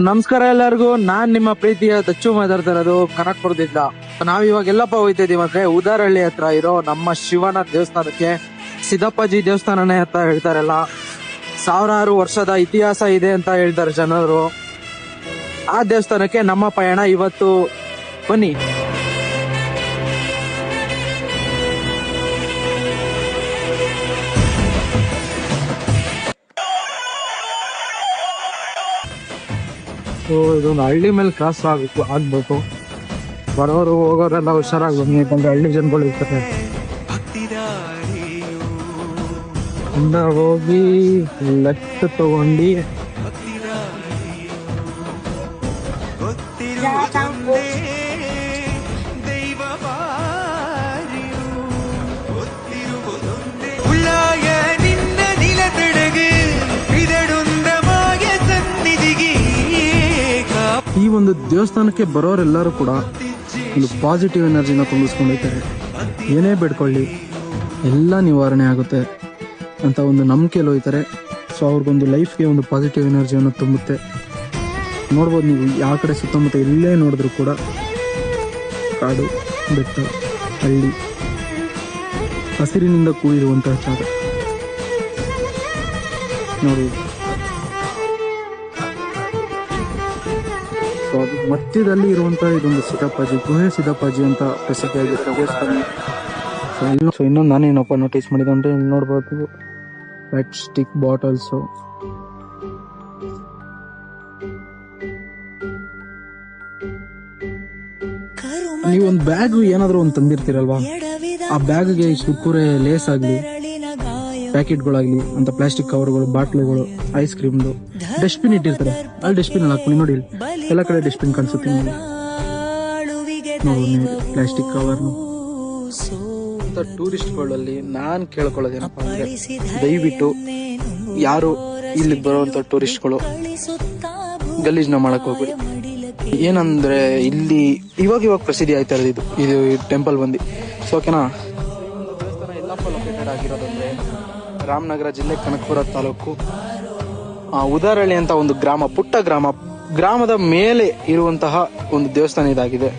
ನಮಸ್ಕಾರ ಎಲ್ಲರಿಗೂ. ನಾನ್ ನಿಮ್ಮ ಪ್ರೀತಿಯ ದಚ್ಚು ಮಾತಾಡ್ತಾ ಇರೋದು ಕನಕಪುರದಿಂದ. ನಾವ್ ಇವಾಗ ಎಲ್ಲಪ್ಪ ಹೋಗ್ತಾ ಇದೀವಿ ಅಂದ್ರೆ ಉದಾರಹಳ್ಳಿ ಹತ್ರ ಇರೋ ನಮ್ಮ ಶಿವನ ದೇವಸ್ಥಾನಕ್ಕೆ. ಸಿದ್ದಪ್ಪಾಜಿ ದೇವಸ್ಥಾನನೇ ಅಂತ ಹೇಳ್ತಾರಲ್ಲ, ಸಾವಿರಾರು ವರ್ಷದ ಇತಿಹಾಸ ಇದೆ ಅಂತ ಹೇಳ್ತಾರೆ ಜನರು. ಆ ದೇವಸ್ಥಾನಕ್ಕೆ ನಮ್ಮ ಪಯಣ ಇವತ್ತು. ಬನ್ನಿ. ಇದೊಂದು ಹಳ್ಳಿ ಮೇಲೆ ಕ್ರಾಸ್ ಆಗ್ಬೇಕು. ಬರೋರು ಹೋಗೋರೆಲ್ಲ ಹುಷಾರಾಗಿ ಬನ್ನಿ, ಯಾಕಂದ್ರೆ ಹಳ್ಳಿ ಜನಗಳು ಇರ್ತಾರೆ. ಹೋಗಿ ಲೆಫ್ಟ್ ತಗೊಂಡು ಈ ಒಂದು ದೇವಸ್ಥಾನಕ್ಕೆ ಬರೋರೆಲ್ಲರೂ ಕೂಡ ಒಂದು ಪಾಸಿಟಿವ್ ಎನರ್ಜಿನ ತುಂಬಿಸ್ಕೊಂಡಿರ್ತಾರೆ. ಏನೇ ಬೇಡ್ಕೊಳ್ಳಿ ಎಲ್ಲ ನಿವಾರಣೆ ಆಗುತ್ತೆ ಅಂತ ಒಂದು ನಂಬಿಕೆಯಲ್ಲಿ ಹೋಗ್ತಾರೆ. ಸೊ ಅವ್ರಿಗೊಂದು ಲೈಫ್ಗೆ ಒಂದು ಪಾಸಿಟಿವ್ ಎನರ್ಜಿಯನ್ನು ತುಂಬುತ್ತೆ. ನೋಡ್ಬೋದು ನೀವು, ಯಾವ ಕಡೆ ಸುತ್ತಮುತ್ತ ಎಲ್ಲೇ ನೋಡಿದ್ರು ಕೂಡ ಕಾಡು, ಬೆಟ್ಟ, ಹಳ್ಳಿ, ಹಸಿರಿನಿಂದ ಕೂಡಿರುವಂತಹ ಜಾಗ ನೋಡಿ. ಸೊ ಅದು ಮಧ್ಯದಲ್ಲಿ ಇರುವಂತಹ ಇದೊಂದು ಸಿದ್ದಪ್ಪಾಜಿ ಗುಹೆ, ಸಿದ್ದಪ್ಪಾಜಿ ಅಂತ ಪ್ರಸಿದ್ಧಿಯಾಗಿರೋ ದೇವಸ್ಥಾನ. ಸೊ ಇನ್ನೊಂದು ನಾನೇನಪ್ಪ ನೋಟಿಸ್ ಮಾಡಿದೆ ಅಂದ್ರೆ, ಇಲ್ಲಿ ನೋಡ್ಬೋದು ವೈಟ್ ಸ್ಟಿಕ್ ಬಾಟಲ್ಸು. ನೀವೊಂದು ಬ್ಯಾಗ್ ಏನಾದ್ರು ಒಂದು ತಂದಿರ್ತೀರಲ್ವಾ, ಆ ಬ್ಯಾಗ್ಗೆ ಕುರ್ಕುರೆ, ಲೇಸ್ ಆಗ್ಲಿ, ಪ್ಯಾಕೆಟ್ಗಳಾಗ್ಲಿ ಅಂತ ಪ್ಲಾಸ್ಟಿಕ್ ಕವರ್ಗಳು, ಬಾಟ್ಲುಗಳು, ಐಸ್ ಕ್ರೀಮ್ದು ಡಸ್ಟ್ಬಿನ್ ಇಟ್ಟಿರ್ತಾರೆ. ಅಲ್ಲಿ ಡಸ್ಟ್ಬಿನ್ ಅಲ್ಲಿ ಹಾಕೊಂಡು ನೋಡಿ, ಎಲ್ಲ ಕಡೆ ಡಸ್ಟ್ಬಿನ್ ಕಾಣಿಸುತ್ತೆ ನೋಡಿ. Plastic cover. ಟೂರಿಸ್ಟ್ಗಳಲ್ಲಿ ನಾನ್ ಕೇಳ್ಕೊಳ್ಳೋದೇನಪ್ಪ ಅಂದ್ರೆ, ದಯವಿಟ್ಟು ಯಾರು ಇಲ್ಲಿ ಬರುವಂತ ಟೂರಿಸ್ಟ್ಗಳು ಗಲೀಜ್ನ ಮಾಡಕ್ ಹೋಗ್ಬೇಡಿ. ಏನಂದ್ರೆ ಇಲ್ಲಿ ಇವಾಗ ಪ್ರಸಿದ್ಧಿ ಆಯ್ತಾ ಇರೋದು ಇದು ಟೆಂಪಲ್ ಬಂದು. ಸೊ ಓಕೆನಾ, ದೇವಸ್ಥಾನ ಎಲ್ಲಪ್ಪ ಲೊಕೇಟೆಡ್ ಆಗಿರೋದಂದ್ರೆ ರಾಮನಗರ ಜಿಲ್ಲೆ, ಕನಕಪುರ ತಾಲೂಕು, ಉದಾರಹಳ್ಳಿ ಅಂತ ಒಂದು ಗ್ರಾಮ, ಪುಟ್ಟ ಗ್ರಾಮದ ಮೇಲೆ ಇರುವಂತಹ ಒಂದು ದೇವಸ್ಥಾನ ಇದಾಗಿದೆ.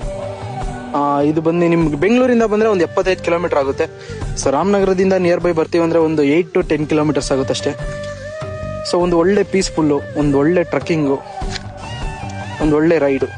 ಇದು ಬಂದು ನಿಮ್ಗೆ ಬೆಂಗಳೂರಿಂದ ಬಂದ್ರೆ ಒಂದು 75 ಕಿಲೋಮೀಟರ್ ಆಗುತ್ತೆ. ಸೊ ರಾಮನಗರದಿಂದ ನಿಯರ್ ಬೈ ಬರ್ತೀವಿ ಅಂದ್ರೆ ಒಂದು 8 to 10 ಕಿಲೋಮೀಟರ್ಸ್ ಆಗುತ್ತೆ ಅಷ್ಟೇ. ಸೊ ಒಂದು ಒಳ್ಳೆ ಪೀಸ್ಫುಲ್ಲು, ಒಂದು ಒಳ್ಳೆ ಟ್ರಕ್ಕಿಂಗು, ಒಂದು ಒಳ್ಳೆ ರೈಡು.